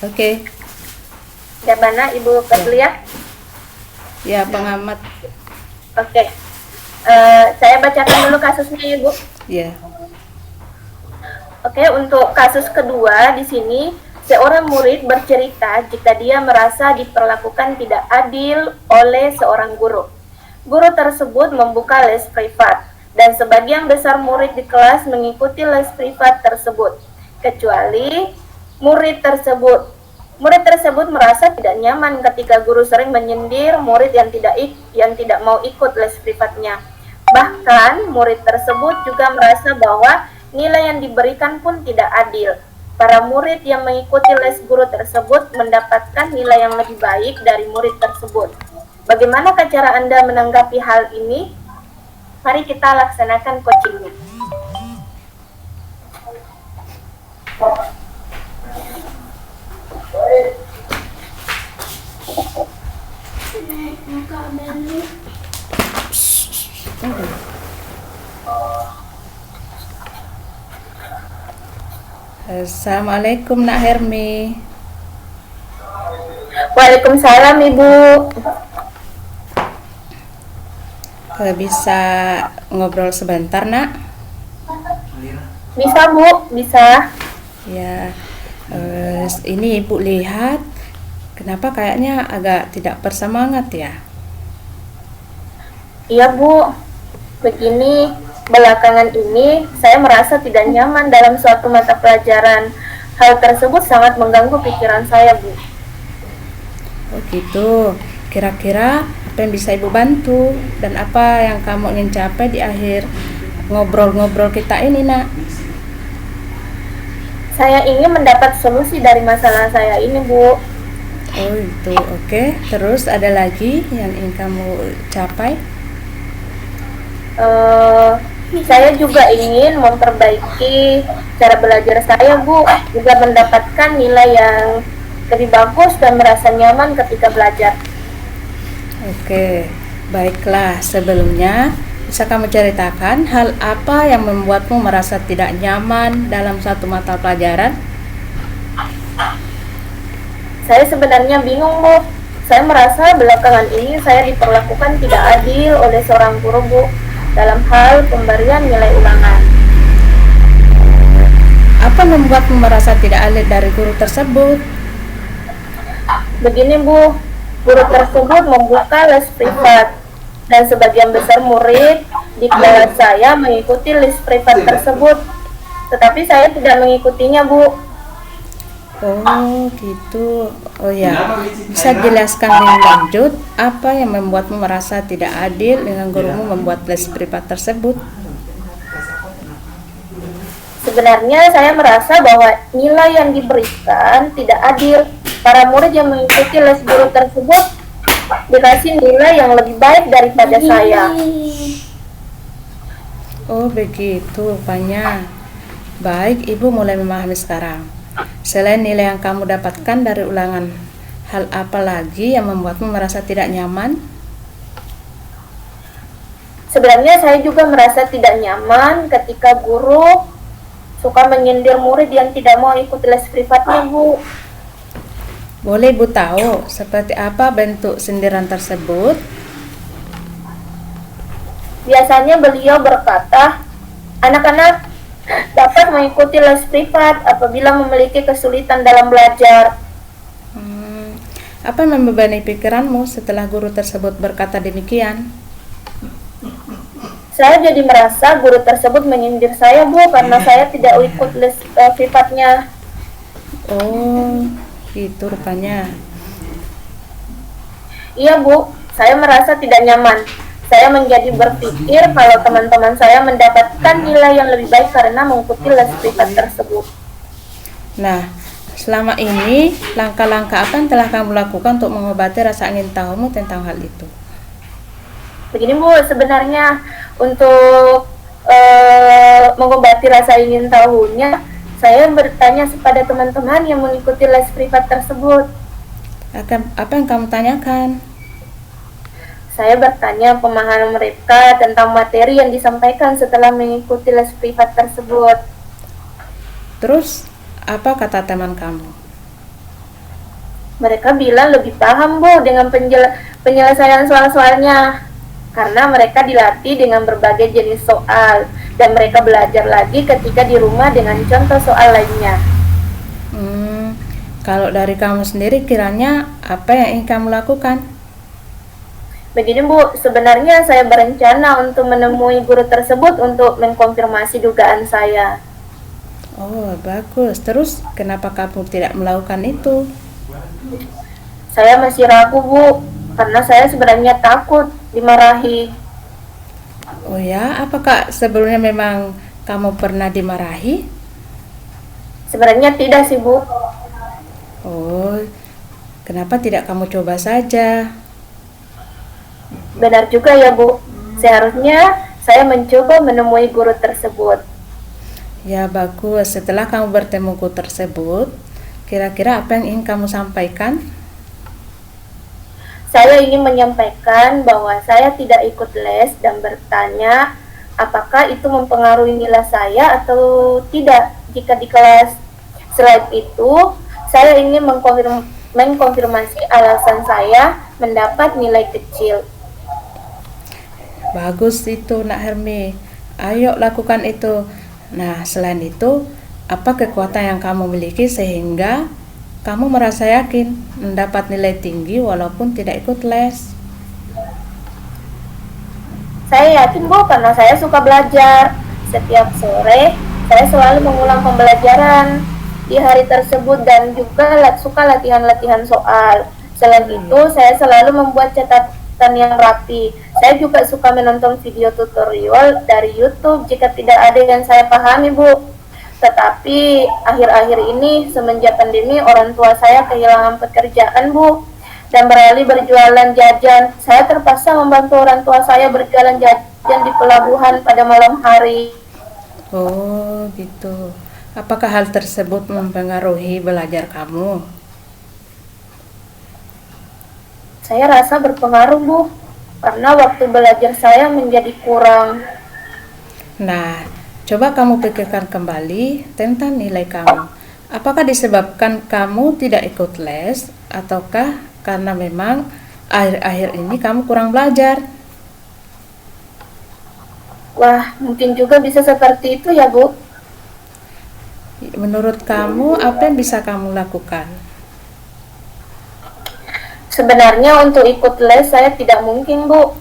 Oke. Gimana Ibu Katlia? Ya, pengamat. Oke. Saya bacakan dulu kasusnya ya, Bu. Ya. Oke, untuk kasus kedua di sini, seorang murid bercerita jika dia merasa diperlakukan tidak adil oleh seorang guru. Guru tersebut membuka les privat, dan sebagian besar murid di kelas mengikuti les privat tersebut, kecuali murid tersebut. Murid tersebut merasa tidak nyaman ketika guru sering menyindir murid yang tidak mau ikut les privatnya. Bahkan murid tersebut juga merasa bahwa nilai yang diberikan pun tidak adil. Para murid yang mengikuti les guru tersebut mendapatkan nilai yang lebih baik dari murid tersebut. Bagaimana cara Anda menanggapi hal ini? Mari kita laksanakan coachingnya. Assalamualaikum Nak Hermi. Waalaikumsalam Ibu. Bisa ngobrol sebentar Nak? Bisa Bu, bisa. Ya, ini Ibu lihat, kenapa kayaknya agak tidak bersemangat ya? Iya Bu, begini, belakangan ini saya merasa tidak nyaman dalam suatu mata pelajaran. Hal tersebut sangat mengganggu pikiran saya Bu. Oh gitu, kira-kira apa yang bisa Ibu bantu dan apa yang kamu ingin capai di akhir ngobrol-ngobrol kita ini Nak? Saya ingin mendapat solusi dari masalah saya ini Bu. Oh itu, oke. Terus ada lagi yang ingin kamu capai? Saya juga ingin memperbaiki cara belajar saya Bu, juga mendapatkan nilai yang lebih bagus dan merasa nyaman ketika belajar. Oke, baiklah. Sebelumnya, bisa kamu ceritakan hal apa yang membuatmu merasa tidak nyaman dalam satu mata pelajaran? Saya sebenarnya bingung Bu. Saya merasa belakangan ini saya diperlakukan tidak adil oleh seorang guru Bu, dalam hal pemberian nilai ulangan. Apa membuatmu merasa tidak adil dari guru tersebut? Begini Bu, guru tersebut membuka les privat, dan sebagian besar murid di kelas saya mengikuti les privat tersebut, tetapi saya tidak mengikutinya Bu. Oh gitu. Oh ya, bisa jelaskan lebih lanjut apa yang membuatmu merasa tidak adil dengan gurumu membuat les privat tersebut? Sebenarnya saya merasa bahwa nilai yang diberikan tidak adil. Para murid yang mengikuti les guru tersebut dikasih nilai yang lebih baik daripada saya. Oh begitu rupanya. Baik, Ibu mulai memahami sekarang. Selain nilai yang kamu dapatkan dari ulangan, hal apa lagi yang membuatmu merasa tidak nyaman? Sebenarnya saya juga merasa tidak nyaman ketika guru suka menyindir murid yang tidak mau ikut les privatnya Bu. Boleh Ibu tahu seperti apa bentuk sindiran tersebut? Biasanya beliau berkata, anak-anak dapat mengikuti les privat apabila memiliki kesulitan dalam belajar. Apa yang membebani pikiranmu setelah guru tersebut berkata demikian? Saya jadi merasa guru tersebut menyindir saya Bu, karena saya tidak ikut les privatnya. Oh, gitu rupanya. Iya Bu, saya merasa tidak nyaman. Saya menjadi berpikir kalau teman-teman saya mendapatkan nilai yang lebih baik karena mengikuti les privat tersebut. Nah, selama ini langkah-langkah apa yang telah kamu lakukan untuk mengobati rasa ingin tahumu tentang hal itu? Begini Bu, sebenarnya untuk mengobati rasa ingin tahunya, saya bertanya kepada teman-teman yang mengikuti les privat tersebut. Apa yang kamu tanyakan? Saya bertanya pemahaman mereka tentang materi yang disampaikan setelah mengikuti les privat tersebut. Terus, apa kata teman kamu? Mereka bilang lebih paham Bu dengan penyelesaian soal-soalnya karena mereka dilatih dengan berbagai jenis soal dan mereka belajar lagi ketika di rumah dengan contoh soal lainnya. Hmm, kalau dari kamu sendiri kiranya apa yang ingin kamu lakukan? Begini Bu, sebenarnya saya berencana untuk menemui guru tersebut untuk mengkonfirmasi dugaan saya. Oh, bagus. Terus kenapa kamu tidak melakukan itu? Saya masih ragu Bu, karena saya sebenarnya takut dimarahi. Oh ya, apakah sebelumnya memang kamu pernah dimarahi? Sebenarnya tidak sih Bu. Oh, kenapa tidak kamu coba saja? Benar juga ya Bu, seharusnya saya mencoba menemui guru tersebut. Ya, bagus. Setelah kamu bertemu guru tersebut, kira-kira apa yang ingin kamu sampaikan? Saya ingin menyampaikan bahwa saya tidak ikut les dan bertanya apakah itu mempengaruhi nilai saya atau tidak jika di kelas. Selain itu, saya ingin mengkonfirmasi alasan saya mendapat nilai kecil. Bagus itu, Nak Hermi. Ayo lakukan itu. Nah, selain itu, apa kekuatan yang kamu miliki sehingga kamu merasa yakin mendapat nilai tinggi walaupun tidak ikut les? Saya yakin Bu karena saya suka belajar. Setiap sore saya selalu mengulang pembelajaran di hari tersebut dan juga suka latihan-latihan soal. Selain itu, saya selalu membuat catatan yang rapi. Saya juga suka menonton video tutorial dari YouTube jika tidak ada yang saya pahami, Bu. Tetapi akhir-akhir ini semenjak pandemi orang tua saya kehilangan pekerjaan, Bu, dan beralih berjualan jajan. Saya terpaksa membantu orang tua saya berjualan jajan di pelabuhan pada malam hari. Oh, gitu. Apakah hal tersebut mempengaruhi belajar kamu? Saya rasa berpengaruh, Bu, karena waktu belajar saya menjadi kurang. Nah, coba kamu pikirkan kembali tentang nilai kamu. Apakah disebabkan kamu tidak ikut les ataukah karena memang akhir-akhir ini kamu kurang belajar? Wah, mungkin juga bisa seperti itu ya, Bu. Menurut kamu, apa yang bisa kamu lakukan? Sebenarnya untuk ikut les saya tidak mungkin, Bu,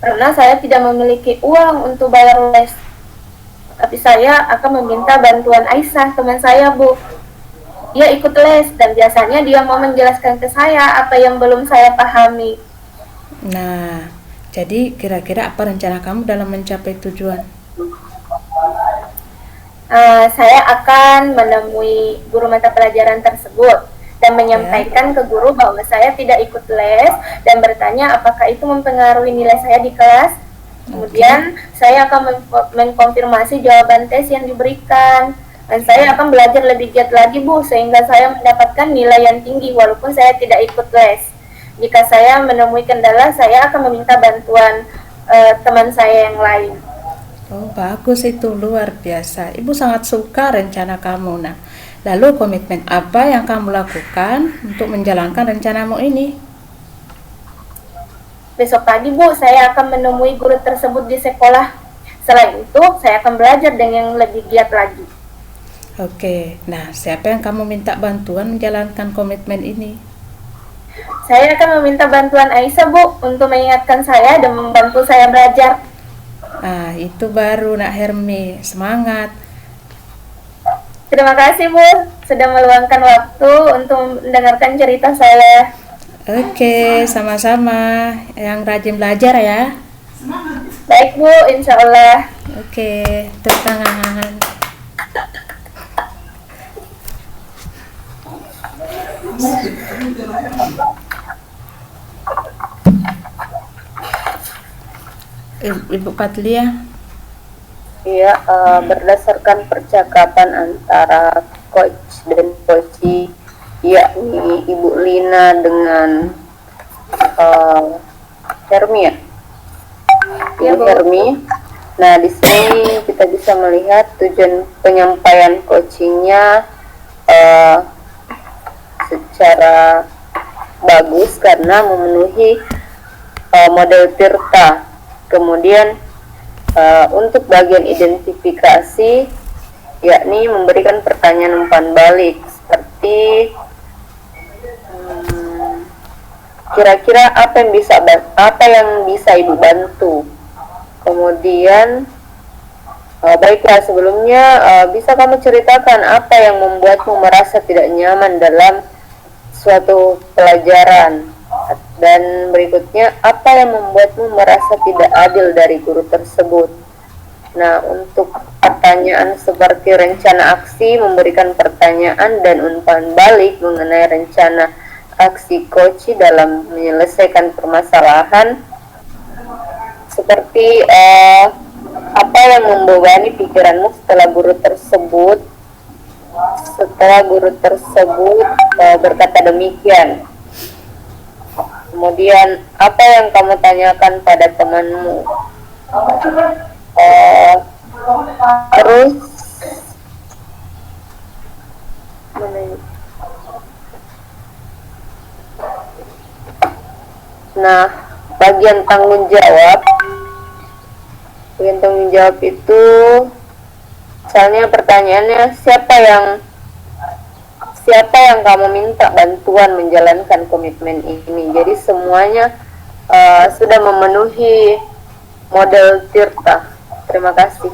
karena saya tidak memiliki uang untuk bayar les. Tapi saya akan meminta bantuan Aisyah, teman saya, Bu. Dia ikut les dan biasanya dia mau menjelaskan ke saya apa yang belum saya pahami. Nah, jadi kira-kira apa rencana kamu dalam mencapai tujuan? Saya akan menemui guru mata pelajaran tersebut dan menyampaikan ke guru bahwa saya tidak ikut les dan bertanya apakah itu mempengaruhi nilai saya di kelas. Kemudian saya akan mengkonfirmasi jawaban tes yang diberikan dan saya akan belajar lebih giat lagi, Bu, sehingga saya mendapatkan nilai yang tinggi walaupun saya tidak ikut les. Jika saya menemui kendala, saya akan meminta bantuan teman saya yang lain. Oh, bagus itu, luar biasa. Ibu sangat suka rencana kamu. Nah, lalu komitmen apa yang kamu lakukan untuk menjalankan rencanamu ini? Besok pagi, Bu, saya akan menemui guru tersebut di sekolah. Selain itu, saya akan belajar dengan lebih giat lagi. Oke, nah siapa yang kamu minta bantuan menjalankan komitmen ini? Saya akan meminta bantuan Aisyah, Bu, untuk mengingatkan saya dan membantu saya belajar. Nah, itu baru Nak Hermi, semangat. Terima kasih, Bu, sudah meluangkan waktu untuk mendengarkan cerita saya. Oke, sama-sama. Yang rajin belajar ya. Baik, Bu, insya Allah. Oke, tepuk tangan. Ibu Patlia. Iya, berdasarkan percakapan antara coach dan coachi, yakni Ibu Lina dengan Hermi ya, Iya, Bu. Hermi. Nah, di sini kita bisa melihat tujuan penyampaian coachingnya secara bagus karena memenuhi model Tirta. Kemudian untuk bagian identifikasi, yakni memberikan pertanyaan umpan balik seperti kira-kira apa yang bisa ibu bantu. Kemudian baiklah, sebelumnya bisa kamu ceritakan apa yang membuatmu merasa tidak nyaman dalam suatu pelajaran, dan berikutnya apa yang membuatmu merasa tidak adil dari guru tersebut. Nah, untuk pertanyaan seperti rencana aksi, memberikan pertanyaan dan umpan balik mengenai rencana aksi Koci dalam menyelesaikan permasalahan, seperti apa yang membebani pikiranmu setelah guru tersebut berkata demikian. Kemudian apa yang kamu tanyakan pada temanmu. Terus nah, bagian tanggung jawab itu, misalnya pertanyaannya, siapa yang kamu minta bantuan menjalankan komitmen ini. Jadi semuanya sudah memenuhi model Tirta. Terima kasih.